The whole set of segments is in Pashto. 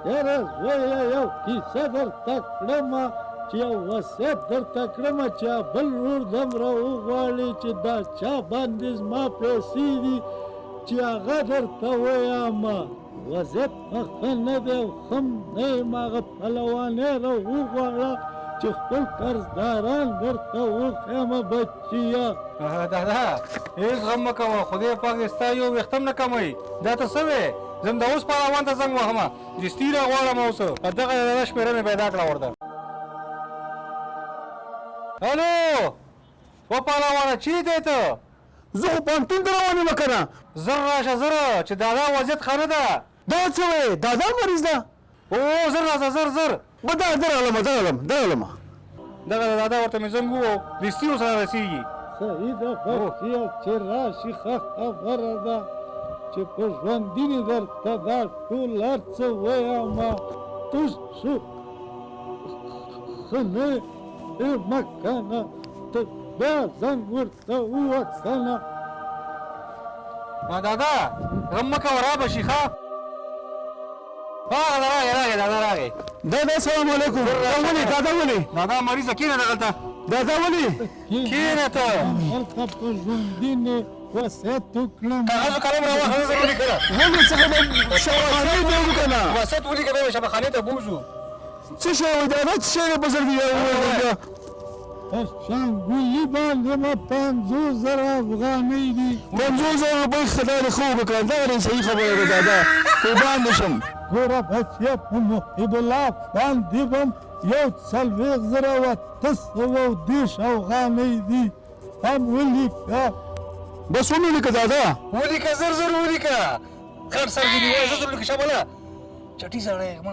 یاره زویه یو کیسه درته کړمه چې یو وصیت درته کړمه چې بل ورور دومره وغواړي چې دا چا باندې زما پیسې دي چې هغه درته ویامه وضعیت ښه نه دی او ښه نه یم هغه پهلوانۍ را وغواړه چې خپل قرضداران درته وښیمه بچیه دادا هېڅ غم مه کوه خدای پاک دې ستا یو ویښته هم نه کموي دا ته څه وې زه هم د اوس پهلوان ته زنګ وهمه دستي را غواړم اوس دغه دادا شمېره مې پیدا کړه ورته هلو و پهلوانه چیرې ته زه خو پوهنتون ته روان یم که نه زر راشه زر چې دادا وضعیت ښه نه ده دا څه وایې دادا مریض ده او زر راځه زر زر به درغلمه دغه د دادا ورته مې زنګ ووهو دستي ورسره رسېږي صحیح ده بچیه چې راشي ښه خبره ده چې په ژوندینې درته دا ټول هر څه ویمه تش شو ښه نه یم که نه ته بیا زنګ ورته ووه که نه دادا غم مه کوه را به شي ښه راغی دادا راغی دادا سلام علیکم دادا ولې دادا مریضه کښېنه دغلته دادا ولې کښېنه ته هلته په ژوندینې وصیت وکړم کاغذ و قلم راواخله زه ولیکله ولې څه خبر شواخانۍ ته وکړه که نه وسط ولیکه بیا به شبخانې ته بوځو څه شی وایي دادا څه شی دی بزرګي بیا په شانګولي باندې مې 50,000 افغانۍ دي 50,000 روپۍ خدای دې ښه وکړه دغه صحیح خبره ده دادا قربان دې شم ګوره بچیه په محب الله باندې به م 40,830 افغانۍ دي هم ولیکه بس ولیکه دادا ولیکه زر زر ولیکه خر سر دې نیولی زر زر ولیکه شابله چټي سړی یم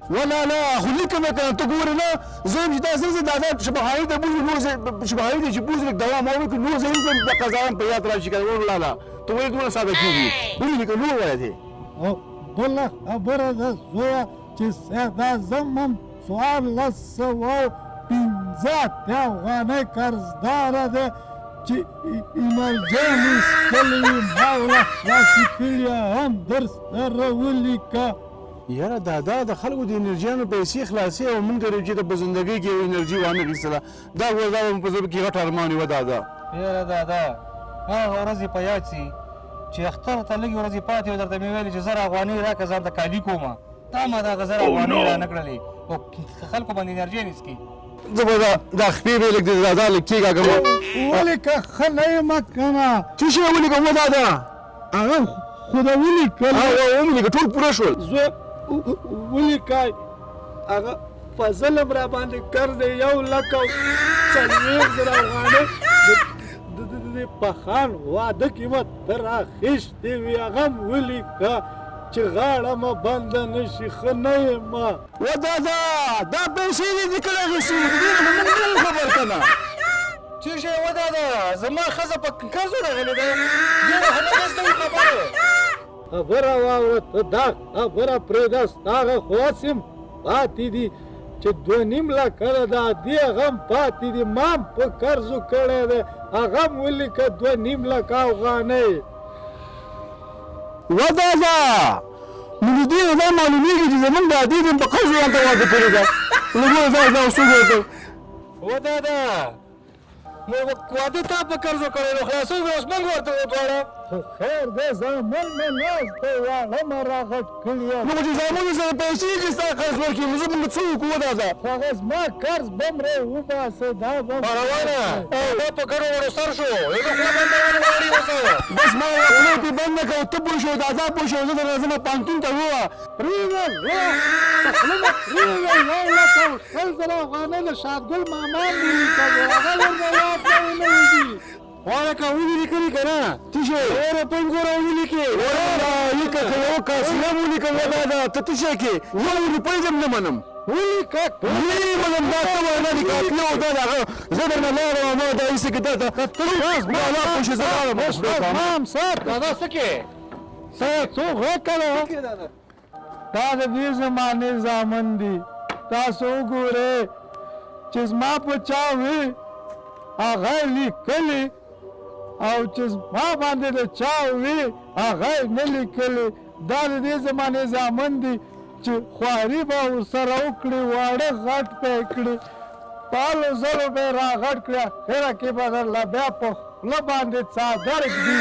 ولا خو لیکم که ته ګورې نه زه یم چې دا زه دادا شبخانۍ ته بوځو نور شبخانۍ ته چې بوځو لږ دوام وکړو نور زه هم د قضاوم په یاد راشي که ولاله ته ولې دومره ساده کېږي ولیکه نور وایه دی او بله خبره ده زویه چې صدراعظم هم 1415 افغانۍ قرضداره دی چې ایمرجنس کلی ما وله خلاصې کړي هم در سره ولیکه یاره دادا د خلکو د انرژیانو پیسې خلاصې او مونږ ګرو چې په زندګۍ کې یو انرژي وانه اخیستله دا ګوره دا به په زړه کې غټ ارمان وه دادا یاره دادا هغه ورځې په یاد سي چې اختر ته لږې ورځې پاتې وې درته مې ویلې چې 1000 افغانۍ راکړه ځان ته کالي کومه تا ما دغه 1000 افغانۍ رانه کړلې او خلکو باندې انرژي نیسکي زه به دا خپې به لږ د دادا لږ کېږه ولیکه ښه نه یم که نه څه شی ولیکم و دادا هغه خو د ولیکل ولیکه ټول پوره شول زه ولیکئ هغه فضل را باندې قرض دی 140,000 افغانۍ د پخان واده کې مه ته راخیستې وي هغه هم ولیکه چې غاړه مه بنده نه شي ښه نه یم و دادا دا پیسې دې دې کله اخیستې دي د دې نه خو موږ نه خبر که نه څه شی و دادا زما ښځه په قرضو راغلې ده ډېره خو نه ده زده خبره خبره واوره ته دا خبره پرېږده ستا هغه خو هسې پاتې دي چې 2.5 لکه ده د ادې هغه هم پاتې دي ما هم په قرضو کړی دی هغه هم ولیکه 2.5 لکه افغانۍ و دادا نو د دې نه دا معلومېږي چې زمونږ د ادې دې په قرض ورته واده کړې ده نو ګوره دا څوک ورته و دادا نو واده تا په قرضو کړی نو خلاصوږ اوس موږ ورته ودواړه خو خیر دی زامن مې ناست دی واړه مه راغټ کړي یم نو خو چې زامنو سره پیسې چې ستا قرض ورکړي نو زه موږ څه وکړو دادا خو هغه زما قرض به م راوباسه دا به پهلوانه دا په ګډو وړو سر شو هغه خوله بندول غواړي اوس بس ما خوله پرې بند نه کړه ته پوه شو دادا پوه شو زه درنه ځمه پوهنتون ته ووه پرېږده په خوله مه پرېږده 1,00,000 افغانۍ د شادګل ماما هم ولیکه هغه ورته یاد نه وځي واړه که ولیکلي که نه څه شی اوره پنځ ګوره ولیکې لیکه که یو کاسله م ولیکم و دادا ته څه شی کې 1 روپۍ زه نه منم ولیکه ویې منم دا ته وینا دي کاتله او دا د هغه زه درنه لاړم او ما دا ایسې کې دا ته ما لا پوه شي زه لاړم مام سات دادا څه کې څوک وکړه دا د دې زمانې زامن دي تاسو وګورئ چې زما په چا وي هغه لیکلي او چې زما باندې د چا وي هغه یې نه لیکلي دا د دې زمانې زامن دي چې خواري به ورسره وکړي واړه غټ به یې کړي پالو زلو به یې را غټ کړي اخره کې به درله بیا په خوله باندې څادر ږدي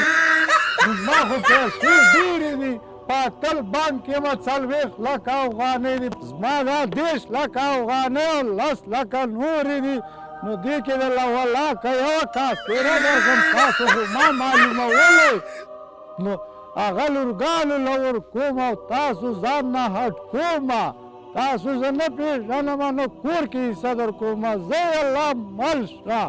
زما خو پیسې ډېرې دي په اتل بانک کې مه 40 لکه افغانۍ دي زما دا 10 لکه افغانۍ او 10 لکه نورې دي نو دې کې درله ولاکه یوه کاسېره درکړم تاسو خو ما معلومولی نو هغه لورګانو له ورکوم او تاسو ځان نه هټ کومه تاسو زه نه پېژنم نو کور کې حصه درکومه زه الله مل شه